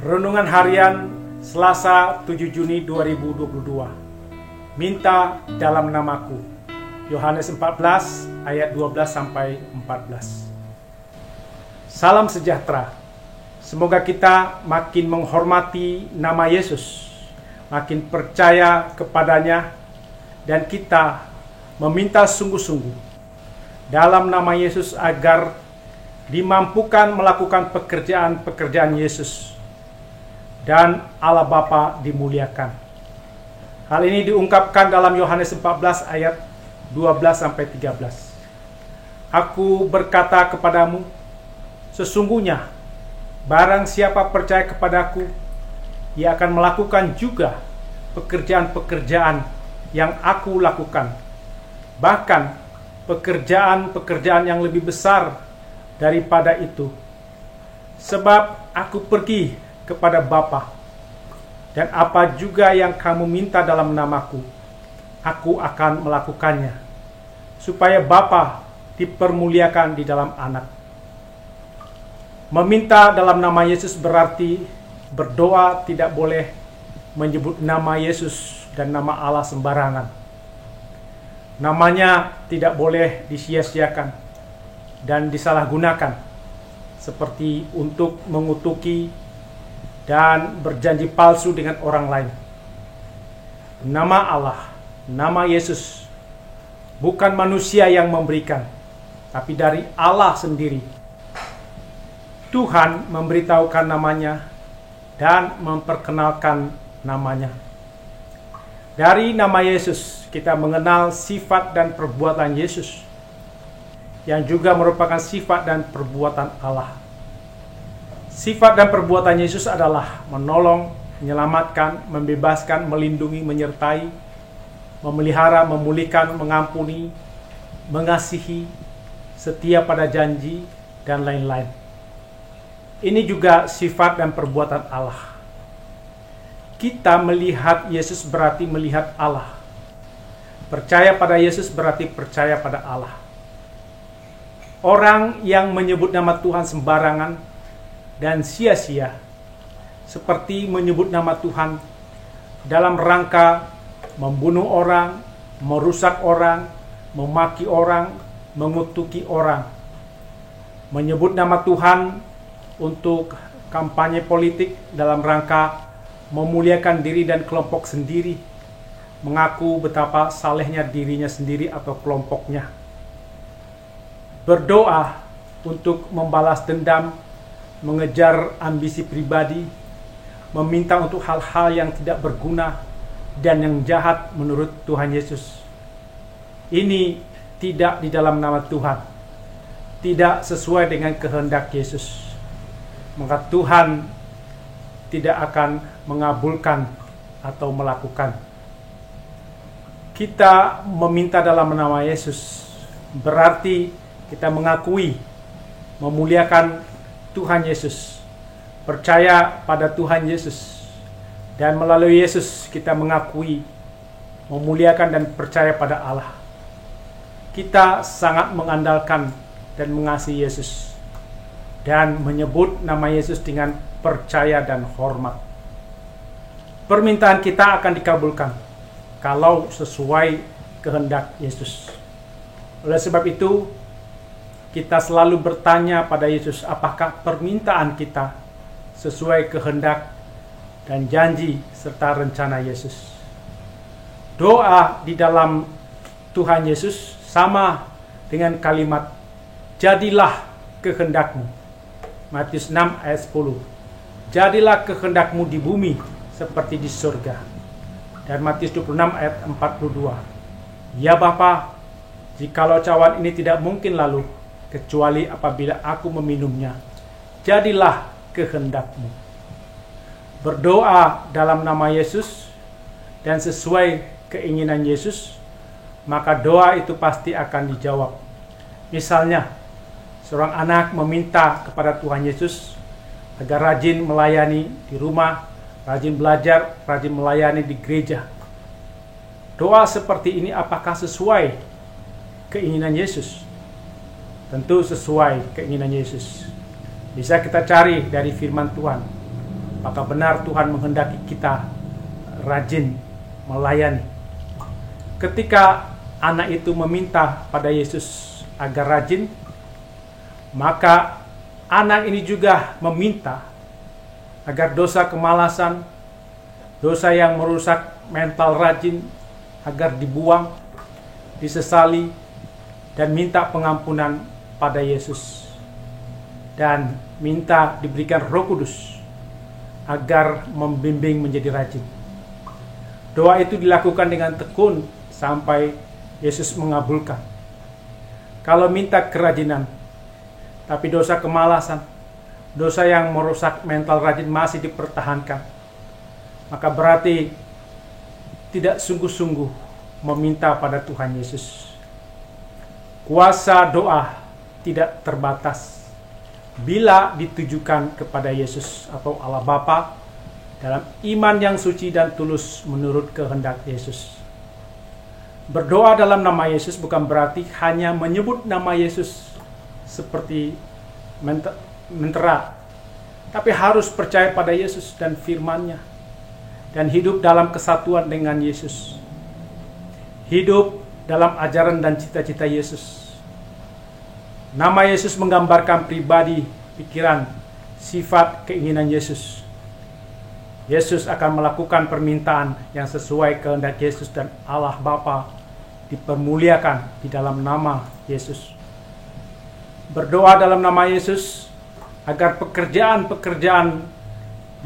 Renungan Harian Selasa 7 Juni 2022. Minta dalam namaku. Yohanes 14 ayat 12 sampai 14. Salam sejahtera. Semoga kita makin menghormati nama Yesus, makin percaya kepadanya, dan kita meminta sungguh-sungguh dalam nama Yesus agar dimampukan melakukan pekerjaan-pekerjaan Yesus dan Allah Bapa dimuliakan. Hal ini diungkapkan dalam Yohanes 14 ayat 12 sampai 13. Aku berkata kepadamu, sesungguhnya barang siapa percaya kepadaku, ia akan melakukan juga pekerjaan-pekerjaan yang aku lakukan. Bahkan pekerjaan-pekerjaan yang lebih besar daripada itu. Sebab aku pergi kepada Bapa, dan apa juga yang kamu minta dalam namaku, aku akan melakukannya, supaya Bapa dipermuliakan di dalam Anak. Meminta dalam nama Yesus berarti berdoa tidak boleh menyebut nama Yesus dan nama Allah sembarangan. Namanya tidak boleh disia-siakan dan disalahgunakan, seperti untuk mengutuki dan berjanji palsu dengan orang lain. Nama Allah, nama Yesus, bukan manusia yang memberikan, tapi dari Allah sendiri. Tuhan memberitahukan namanya dan memperkenalkan namanya. Dari nama Yesus, kita mengenal sifat dan perbuatan Yesus, yang juga merupakan sifat dan perbuatan Allah. Sifat dan perbuatan Yesus adalah menolong, menyelamatkan, membebaskan, melindungi, menyertai, memelihara, memulihkan, mengampuni, mengasihi, setia pada janji, dan lain-lain. Ini juga sifat dan perbuatan Allah. Kita melihat Yesus berarti melihat Allah. Percaya pada Yesus berarti percaya pada Allah. Orang yang menyebut nama Tuhan sembarangan dan sia-sia, seperti menyebut nama Tuhan dalam rangka membunuh orang, merusak orang, memaki orang, mengutuki orang. Menyebut nama Tuhan untuk kampanye politik dalam rangka memuliakan diri dan kelompok sendiri, mengaku betapa salehnya dirinya sendiri atau kelompoknya. Berdoa untuk membalas dendam, mengejar ambisi pribadi, meminta untuk hal-hal yang tidak berguna dan yang jahat menurut Tuhan Yesus. Ini tidak di dalam nama Tuhan, tidak sesuai dengan kehendak Yesus. Maka Tuhan tidak akan mengabulkan atau melakukan. Kita meminta dalam nama Yesus berarti kita mengakui, memuliakan Tuhan Yesus, percaya pada Tuhan Yesus, dan melalui Yesus kita mengakui, memuliakan dan percaya pada Allah. Kita sangat mengandalkan dan mengasihi Yesus, dan menyebut nama Yesus dengan percaya dan hormat. Permintaan kita akan dikabulkan kalau sesuai kehendak Yesus. Oleh sebab itu, kita selalu bertanya pada Yesus, apakah permintaan kita sesuai kehendak dan janji serta rencana Yesus. Doa di dalam Tuhan Yesus sama dengan kalimat, jadilah kehendakmu. Matius 6 ayat 10. Jadilah kehendakmu di bumi seperti di surga. Dan Matius 26 ayat 42. Ya Bapa, jikalau cawan ini tidak mungkin lalu, kecuali apabila aku meminumnya, jadilah kehendakmu. Berdoa dalam nama Yesus dan sesuai keinginan Yesus, maka doa itu pasti akan dijawab. Misalnya, seorang anak meminta kepada Tuhan Yesus agar rajin melayani di rumah, rajin belajar, rajin melayani di gereja. Doa seperti ini apakah sesuai keinginan Yesus? Tentu sesuai keinginan Yesus. Bisa kita cari dari firman Tuhan. maka benar Tuhan menghendaki kita rajin melayani. Ketika anak itu meminta pada Yesus agar rajin, maka anak ini juga meminta agar dosa kemalasan, dosa yang merusak mental rajin, agar dibuang, disesali, dan minta pengampunan pada Yesus. Dan minta diberikan Roh Kudus agar membimbing menjadi rajin. Doa itu dilakukan dengan tekun sampai Yesus mengabulkan. Kalau minta kerajinan, tapi dosa kemalasan, dosa yang merusak mental rajin masih dipertahankan, maka berarti tidak sungguh-sungguh meminta pada Tuhan Yesus. Kuasa doa tidak terbatas bila ditujukan kepada Yesus atau Allah Bapa dalam iman yang suci dan tulus menurut kehendak Yesus. Berdoa dalam nama Yesus bukan berarti hanya menyebut nama Yesus seperti mentera, tapi harus percaya pada Yesus dan firman-Nya dan hidup dalam kesatuan dengan Yesus. Hidup dalam ajaran dan cita-cita Yesus. Nama Yesus menggambarkan pribadi, pikiran, sifat, keinginan Yesus. Yesus akan melakukan permintaan yang sesuai kehendak Yesus dan Allah Bapa dipermuliakan di dalam nama Yesus. Berdoa dalam nama Yesus agar pekerjaan-pekerjaan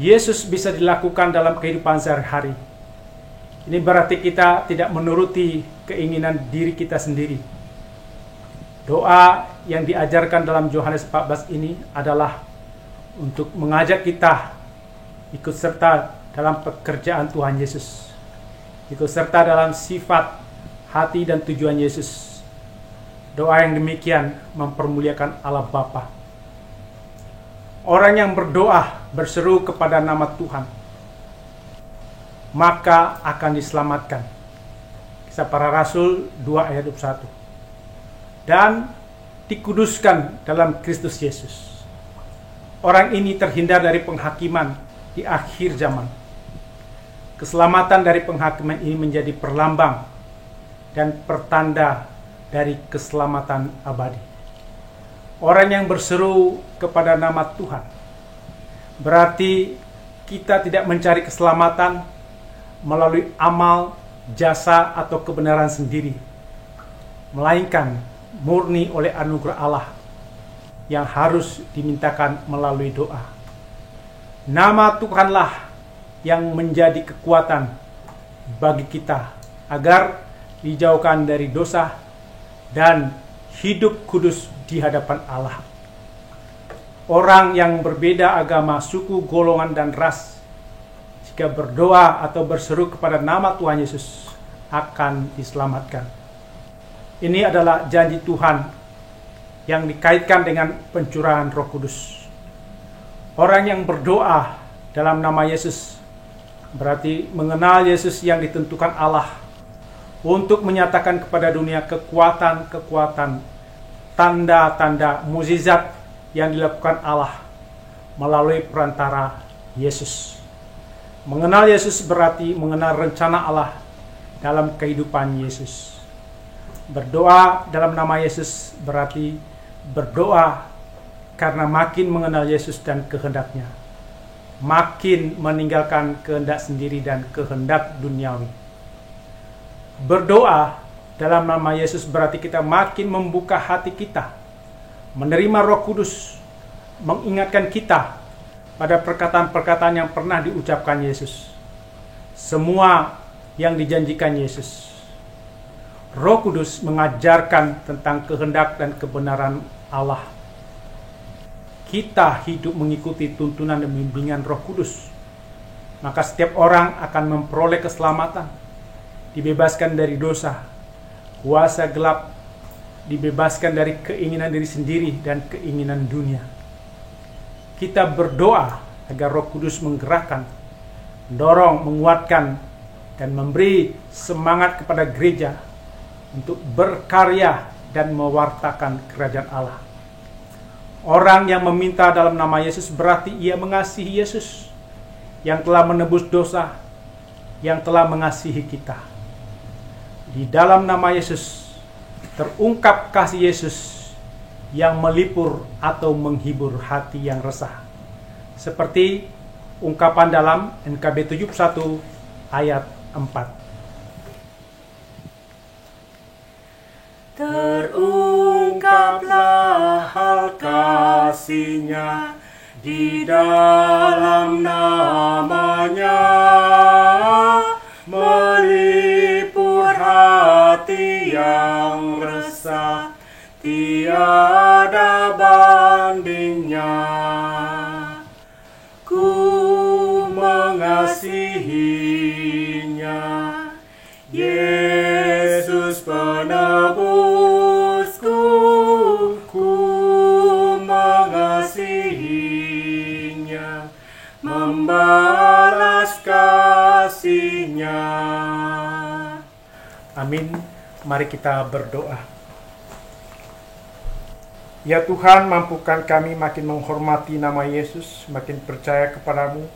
Yesus bisa dilakukan dalam kehidupan sehari-hari. Ini berarti kita tidak menuruti keinginan diri kita sendiri. Doa yang diajarkan dalam Yohanes 14 ini adalah untuk mengajak kita ikut serta dalam pekerjaan Tuhan Yesus, ikut serta dalam sifat, hati, dan tujuan Yesus. Doa yang demikian mempermuliakan Allah Bapa. Orang yang berdoa berseru kepada nama Tuhan, maka akan diselamatkan. Kisah Para Rasul 2 ayat 21. Dan dikuduskan dalam Kristus Yesus. Orang ini terhindar dari penghakiman di akhir zaman. Keselamatan dari penghakiman ini menjadi perlambang dan pertanda dari keselamatan abadi. Orang yang berseru kepada nama Tuhan berarti kita tidak mencari keselamatan melalui amal, jasa, atau kebenaran sendiri, melainkan murni oleh anugerah Allah yang harus dimintakan melalui doa. Nama Tuhanlah yang menjadi kekuatan bagi kita agar dijauhkan dari dosa dan hidup kudus di hadapan Allah. Orang yang berbeda agama, suku, golongan, dan ras, jika berdoa atau berseru kepada nama Tuhan Yesus, akan diselamatkan. Ini adalah janji Tuhan yang dikaitkan dengan pencurahan Roh Kudus. Orang yang berdoa dalam nama Yesus berarti mengenal Yesus yang ditentukan Allah untuk menyatakan kepada dunia kekuatan-kekuatan, tanda-tanda, mukjizat yang dilakukan Allah melalui perantara Yesus. Mengenal Yesus berarti mengenal rencana Allah dalam kehidupan Yesus. Berdoa dalam nama Yesus berarti berdoa karena makin mengenal Yesus dan kehendaknya, makin meninggalkan kehendak sendiri dan kehendak duniawi. Berdoa dalam nama Yesus berarti kita makin membuka hati kita, menerima Roh Kudus, mengingatkan kita pada perkataan-perkataan yang pernah diucapkan Yesus, semua yang dijanjikan Yesus. Roh Kudus mengajarkan tentang kehendak dan kebenaran Allah. Kita hidup mengikuti tuntunan dan bimbingan Roh Kudus, maka setiap orang akan memperoleh keselamatan, dibebaskan dari dosa, kuasa gelap, dibebaskan dari keinginan diri sendiri dan keinginan dunia. Kita berdoa agar Roh Kudus menggerakkan, mendorong, menguatkan, dan memberi semangat kepada gereja untuk berkarya dan mewartakan kerajaan Allah. Orang yang meminta dalam nama Yesus berarti ia mengasihi Yesus yang telah menebus dosa, yang telah mengasihi kita. Di dalam nama Yesus terungkap kasih Yesus yang melipur atau menghibur hati yang resah. Seperti ungkapan dalam NKB 71 ayat 4. Terungkaplah hal kasih-Nya di dalam nama-Nya, melipur hati yang resah, tiada bandingnya. Ku mengasihi-Nya, Yesus penebusku, ku mengasihi-Nya, membalas kasih-Nya. Amin. Mari kita berdoa. Ya Tuhan, mampukan kami makin menghormati nama Yesus, makin percaya kepadamu,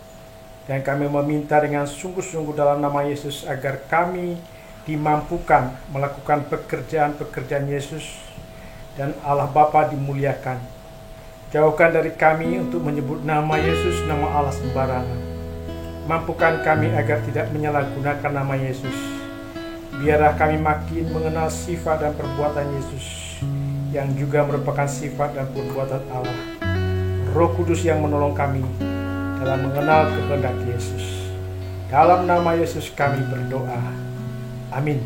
dan kami meminta dengan sungguh-sungguh dalam nama Yesus agar kami dimampukan melakukan pekerjaan-pekerjaan Yesus dan Allah Bapa dimuliakan. Jauhkan dari kami untuk menyebut nama Yesus, nama Allah sembarangan. Mampukan kami agar tidak menyalahgunakan nama Yesus. Biarlah kami makin mengenal sifat dan perbuatan Yesus, yang juga merupakan sifat dan perbuatan Allah. Roh Kudus yang menolong kami dalam mengenal kehendak Yesus. Dalam nama Yesus kami berdoa. Amin.